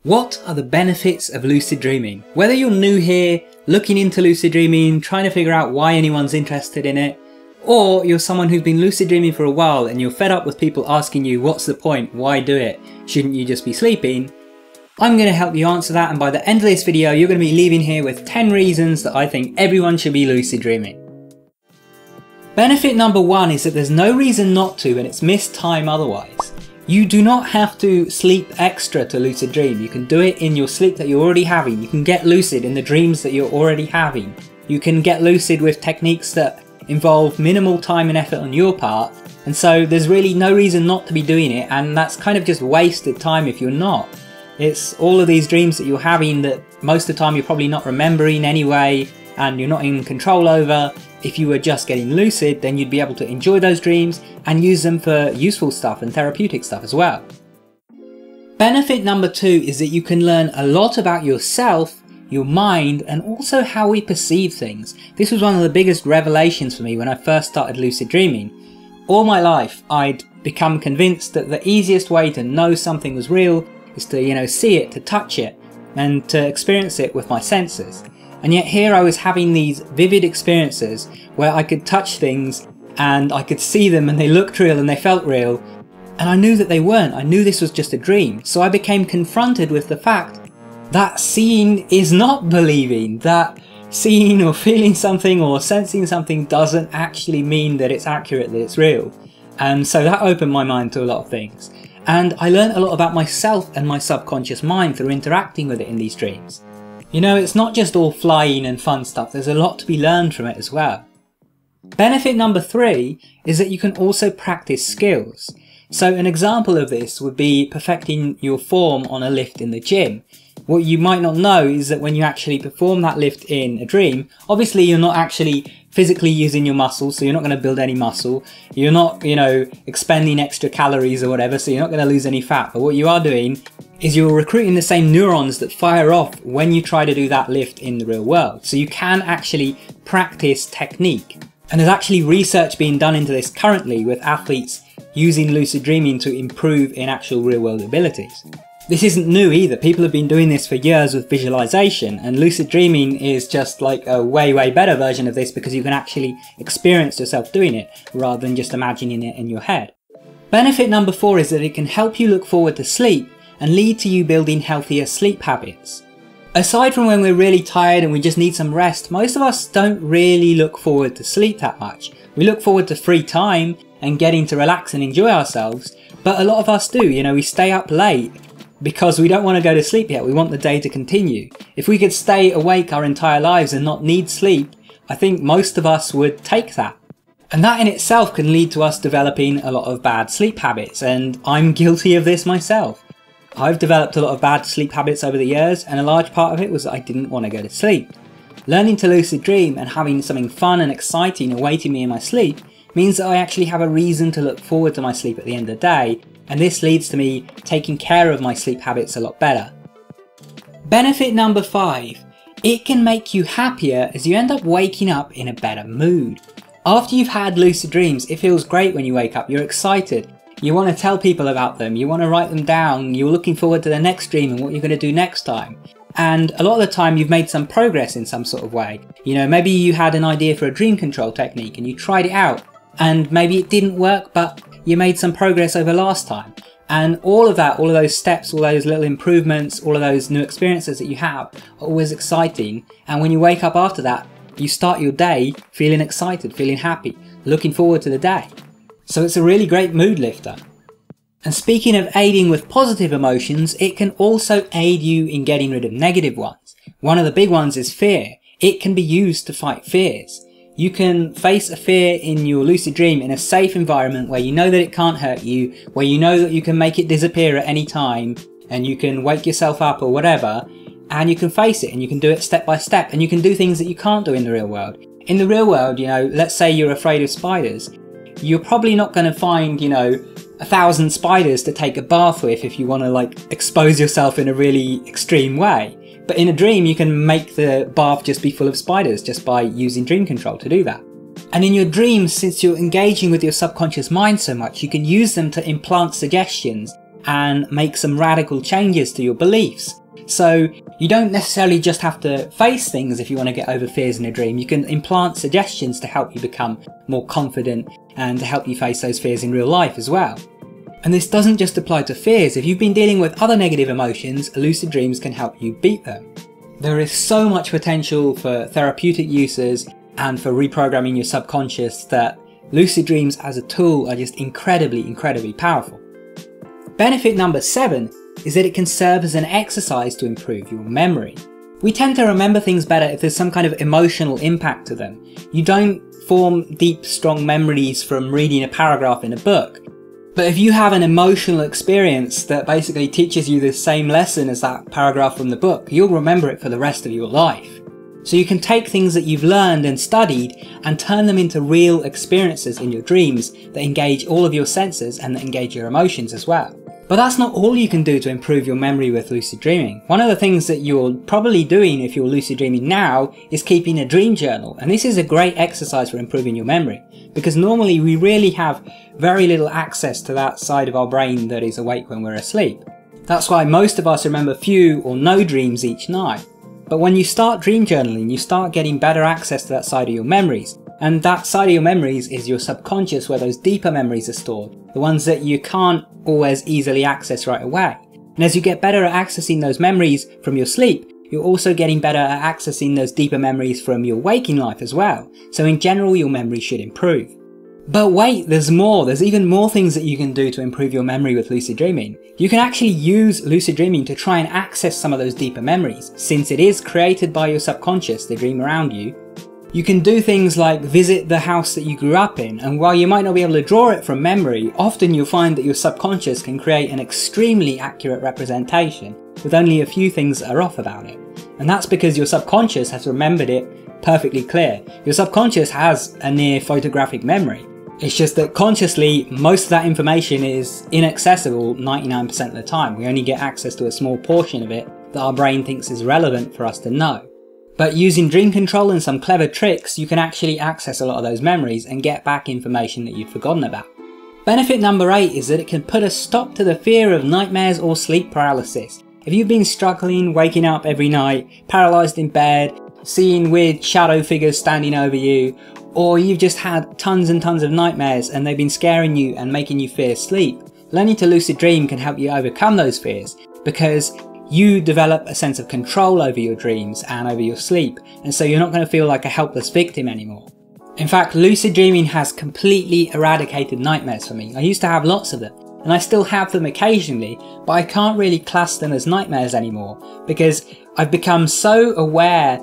What are the benefits of lucid dreaming? Whether you're new here, looking into lucid dreaming, trying to figure out why anyone's interested in it, or you're someone who's been lucid dreaming for a while and you're fed up with people asking you, what's the point, why do it, shouldn't you just be sleeping? I'm going to help you answer that, and by the end of this video you're going to be leaving here with 10 reasons that I think everyone should be lucid dreaming. Benefit number 1 is that there's no reason not to, and it's missed time otherwise. You do not have to sleep extra to lucid dream. You can do it in your sleep that you're already having. You can get lucid in the dreams that you're already having. You can get lucid with techniques that involve minimal time and effort on your part, and so there's really no reason not to be doing it, and that's kind of just wasted time if you're not. It's all of these dreams that you're having that most of the time you're probably not remembering anyway, and you're not in control over. If you were just getting lucid, then you'd be able to enjoy those dreams and use them for useful stuff and therapeutic stuff as well. Benefit number 2 is that you can learn a lot about yourself, your mind, and also how we perceive things. This was one of the biggest revelations for me when I first started lucid dreaming. All my life I'd become convinced that the easiest way to know something was real is to, see it, to touch it, and to experience it with my senses. And yet here I was having these vivid experiences where I could touch things and I could see them and they looked real and they felt real, and I knew that they weren't. I knew this was just a dream. So I became confronted with the fact that seeing is not believing, that seeing or feeling something or sensing something doesn't actually mean that it's accurate, that it's real. And so that opened my mind to a lot of things. And I learned a lot about myself and my subconscious mind through interacting with it in these dreams. It's not just all flying and fun stuff, there's a lot to be learned from it as well. Benefit number 3 is that you can also practice skills. So an example of this would be perfecting your form on a lift in the gym. What you might not know is that when you actually perform that lift in a dream, obviously you're not actually physically using your muscles, so you're not going to build any muscle. You're not, expending extra calories or whatever, so you're not going to lose any fat. But what you are doing is you're recruiting the same neurons that fire off when you try to do that lift in the real world. So you can actually practice technique. And there's actually research being done into this currently with athletes using lucid dreaming to improve in actual real world abilities. This isn't new either. People have been doing this for years with visualization, and lucid dreaming is just like a way better version of this because you can actually experience yourself doing it rather than just imagining it in your head. Benefit number 4 is that it can help you look forward to sleep and lead to you building healthier sleep habits. Aside from when we're really tired and we just need some rest, most of us don't really look forward to sleep that much. We look forward to free time and getting to relax and enjoy ourselves, but a lot of us do. We stay up late because we don't want to go to sleep yet. We want the day to continue. If we could stay awake our entire lives and not need sleep, I think most of us would take that. And that in itself can lead to us developing a lot of bad sleep habits, and I'm guilty of this myself. I've developed a lot of bad sleep habits over the years, and a large part of it was that I didn't want to go to sleep. Learning to lucid dream and having something fun and exciting awaiting me in my sleep means that I actually have a reason to look forward to my sleep at the end of the day, and this leads to me taking care of my sleep habits a lot better. Benefit number 5. It can make you happier as you end up waking up in a better mood. After you've had lucid dreams, it feels great when you wake up. You're excited. You want to tell people about them. You want to write them down. You're looking forward to the next dream and what you're going to do next time. And a lot of the time you've made some progress in some sort of way. Maybe you had an idea for a dream control technique and you tried it out, and maybe it didn't work, but you made some progress over last time. And all of that, all of those steps, all those little improvements, all of those new experiences that you have are always exciting. And when you wake up after that, you start your day feeling excited, feeling happy, looking forward to the day. So it's a really great mood lifter. And speaking of aiding with positive emotions, it can also aid you in getting rid of negative ones. One of the big ones is fear. It can be used to fight fears. You can face a fear in your lucid dream in a safe environment where you know that it can't hurt you, where you know that you can make it disappear at any time, and you can wake yourself up or whatever, and you can face it and you can do it step by step, and you can do things that you can't do in the real world. In the real world, let's say you're afraid of spiders, you're probably not going to find, 1,000 spiders to take a bath with if you want to expose yourself in a really extreme way. But in a dream you can make the bath just be full of spiders just by using dream control to do that. And in your dreams, since you're engaging with your subconscious mind so much, you can use them to implant suggestions and make some radical changes to your beliefs. So you don't necessarily just have to face things if you want to get over fears in a dream. You can implant suggestions to help you become more confident and to help you face those fears in real life as well. And this doesn't just apply to fears. If you've been dealing with other negative emotions, lucid dreams can help you beat them. There is so much potential for therapeutic uses and for reprogramming your subconscious that lucid dreams as a tool are just incredibly powerful. Benefit number 7 is that it can serve as an exercise to improve your memory. We tend to remember things better if there's some kind of emotional impact to them. You don't form deep, strong memories from reading a paragraph in a book. But if you have an emotional experience that basically teaches you the same lesson as that paragraph from the book, you'll remember it for the rest of your life. So you can take things that you've learned and studied and turn them into real experiences in your dreams that engage all of your senses and that engage your emotions as well. But that's not all you can do to improve your memory with lucid dreaming. One of the things that you're probably doing if you're lucid dreaming now is keeping a dream journal. And this is a great exercise for improving your memory, because normally we really have very little access to that side of our brain that is awake when we're asleep. That's why most of us remember few or no dreams each night. But when you start dream journaling, you start getting better access to that side of your memories. And that side of your memories is your subconscious, where those deeper memories are stored, the ones that you can't always easily access right away. And as you get better at accessing those memories from your sleep, you're also getting better at accessing those deeper memories from your waking life as well. So in general, your memory should improve. But wait, there's more. There's even more things that you can do to improve your memory with lucid dreaming. You can actually use lucid dreaming to try and access some of those deeper memories. Since it is created by your subconscious, the dream around you, you can do things like visit the house that you grew up in, and while you might not be able to draw it from memory, often you'll find that your subconscious can create an extremely accurate representation with only a few things that are off about it. And that's because your subconscious has remembered it perfectly clear. Your subconscious has a near photographic memory. It's just that consciously, most of that information is inaccessible 99% of the time. We only get access to a small portion of it that our brain thinks is relevant for us to know. But using dream control and some clever tricks, you can actually access a lot of those memories and get back information that you'd forgotten about. Benefit number 8 is that it can put a stop to the fear of nightmares or sleep paralysis. If you've been struggling, waking up every night, paralysed in bed, seeing weird shadow figures standing over you, or you've just had tons and tons of nightmares and they've been scaring you and making you fear sleep, learning to lucid dream can help you overcome those fears, because you develop a sense of control over your dreams and over your sleep, and so you're not going to feel like a helpless victim anymore. In fact, lucid dreaming has completely eradicated nightmares for me. I used to have lots of them, and I still have them occasionally, but I can't really class them as nightmares anymore, because I've become so aware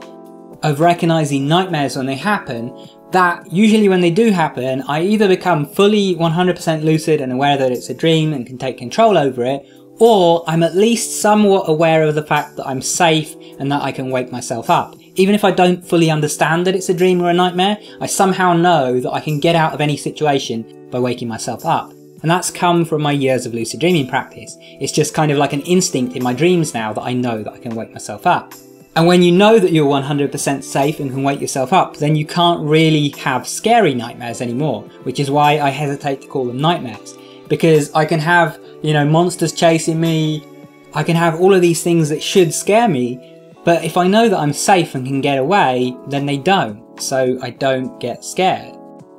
of recognising nightmares when they happen that usually when they do happen, I either become fully 100% lucid and aware that it's a dream and can take control over it, or I'm at least somewhat aware of the fact that I'm safe and that I can wake myself up. Even if I don't fully understand that it's a dream or a nightmare, I somehow know that I can get out of any situation by waking myself up. And that's come from my years of lucid dreaming practice. It's just kind of like an instinct in my dreams now that I know that I can wake myself up. And when you know that you're 100% safe and can wake yourself up, then you can't really have scary nightmares anymore, which is why I hesitate to call them nightmares. Because I can have, monsters chasing me, I can have all of these things that should scare me, but if I know that I'm safe and can get away, then they don't, so I don't get scared.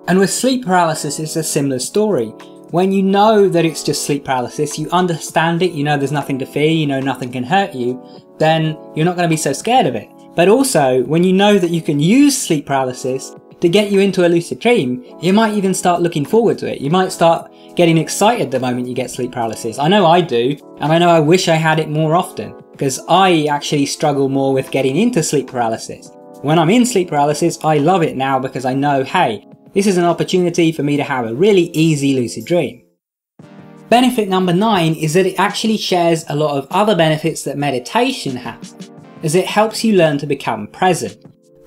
And with sleep paralysis, it's a similar story. When you know that it's just sleep paralysis, you understand it, you know there's nothing to fear, you know nothing can hurt you, then you're not going to be so scared of it. But also, when you know that you can use sleep paralysis to get you into a lucid dream, you might even start looking forward to it. You might start getting excited the moment you get sleep paralysis. I know I do, and I know I wish I had it more often, because I actually struggle more with getting into sleep paralysis. When I'm in sleep paralysis, I love it now because I know, hey, this is an opportunity for me to have a really easy lucid dream. Benefit number 9 is that it actually shares a lot of other benefits that meditation has, as it helps you learn to become present.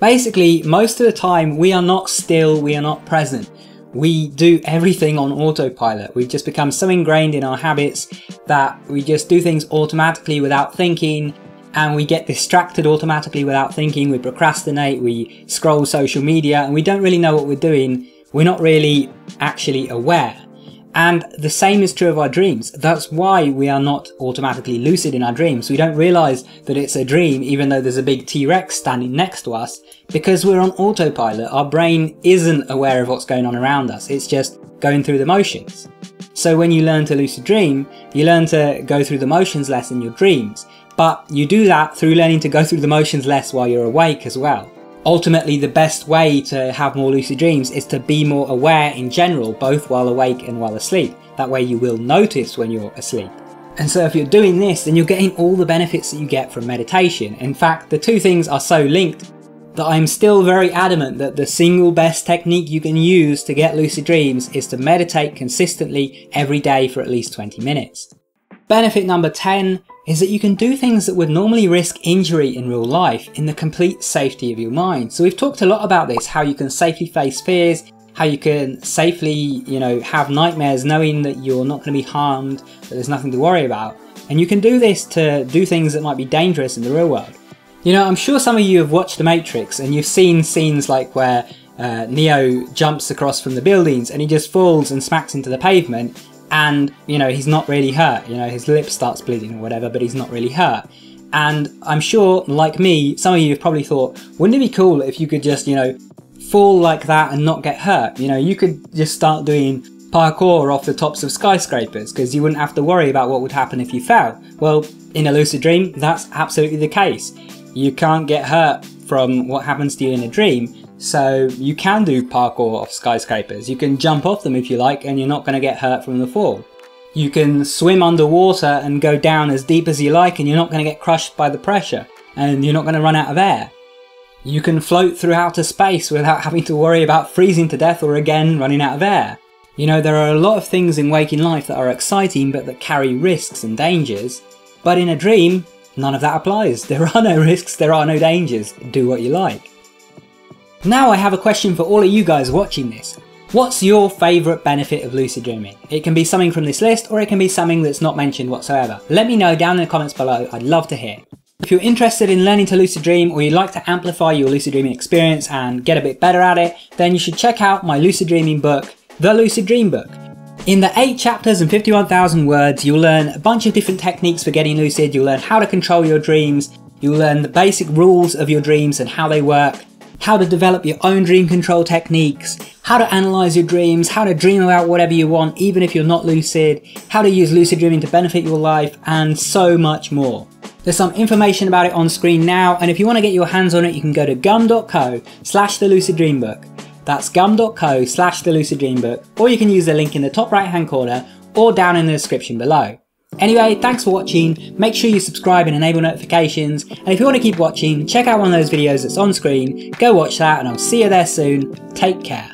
Basically, most of the time we are not still, we are not present. We do everything on autopilot. We've just become so ingrained in our habits that we just do things automatically without thinking, and we get distracted automatically without thinking. We procrastinate, we scroll social media, and we don't really know what we're doing. We're not really actually aware. And the same is true of our dreams. That's why we are not automatically lucid in our dreams. We don't realize that it's a dream even though there's a big T-Rex standing next to us, because we're on autopilot. Our brain isn't aware of what's going on around us. It's just going through the motions. So when you learn to lucid dream, you learn to go through the motions less in your dreams. But you do that through learning to go through the motions less while you're awake as well. Ultimately, the best way to have more lucid dreams is to be more aware in general, both while awake and while asleep. That way you will notice when you're asleep. And so if you're doing this, then you're getting all the benefits that you get from meditation. In fact, the two things are so linked that I'm still very adamant that the single best technique you can use to get lucid dreams is to meditate consistently every day for at least 20 minutes. Benefit number 10 is that you can do things that would normally risk injury in real life in the complete safety of your mind. So we've talked a lot about this, how you can safely face fears, how you can safely, have nightmares knowing that you're not going to be harmed, that there's nothing to worry about. And you can do this to do things that might be dangerous in the real world. I'm sure some of you have watched The Matrix and you've seen scenes like where Neo jumps across from the buildings and he just falls and smacks into the pavement. And, he's not really hurt, his lip starts bleeding or whatever, but he's not really hurt. And I'm sure, like me, some of you have probably thought, wouldn't it be cool if you could just, fall like that and not get hurt? You could just start doing parkour off the tops of skyscrapers because you wouldn't have to worry about what would happen if you fell. Well, in a lucid dream, that's absolutely the case. You can't get hurt from what happens to you in a dream. So you can do parkour off skyscrapers. You can jump off them if you like and you're not going to get hurt from the fall. You can swim underwater and go down as deep as you like and you're not going to get crushed by the pressure and you're not going to run out of air. You can float through outer space without having to worry about freezing to death or again running out of air. There are a lot of things in waking life that are exciting but that carry risks and dangers. But in a dream, none of that applies. There are no risks, there are no dangers. Do what you like. Now I have a question for all of you guys watching this. What's your favourite benefit of lucid dreaming? It can be something from this list or it can be something that's not mentioned whatsoever. Let me know down in the comments below, I'd love to hear. If you're interested in learning to lucid dream or you'd like to amplify your lucid dreaming experience and get a bit better at it, then you should check out my lucid dreaming book, The Lucid Dream Book. In the 8 chapters and 51,000 words, you'll learn a bunch of different techniques for getting lucid, you'll learn how to control your dreams, you'll learn the basic rules of your dreams and how they work, how to develop your own dream control techniques, how to analyze your dreams, how to dream about whatever you want even if you're not lucid, how to use lucid dreaming to benefit your life, and so much more. There's some information about it on screen now, and if you want to get your hands on it you can go to gum.co/theluciddreambook. That's gum.co/theluciddreambook, or you can use the link in the top right hand corner or down in the description below. Anyway, thanks for watching, make sure you subscribe and enable notifications, and if you want to keep watching, check out one of those videos that's on screen, go watch that and I'll see you there soon, take care.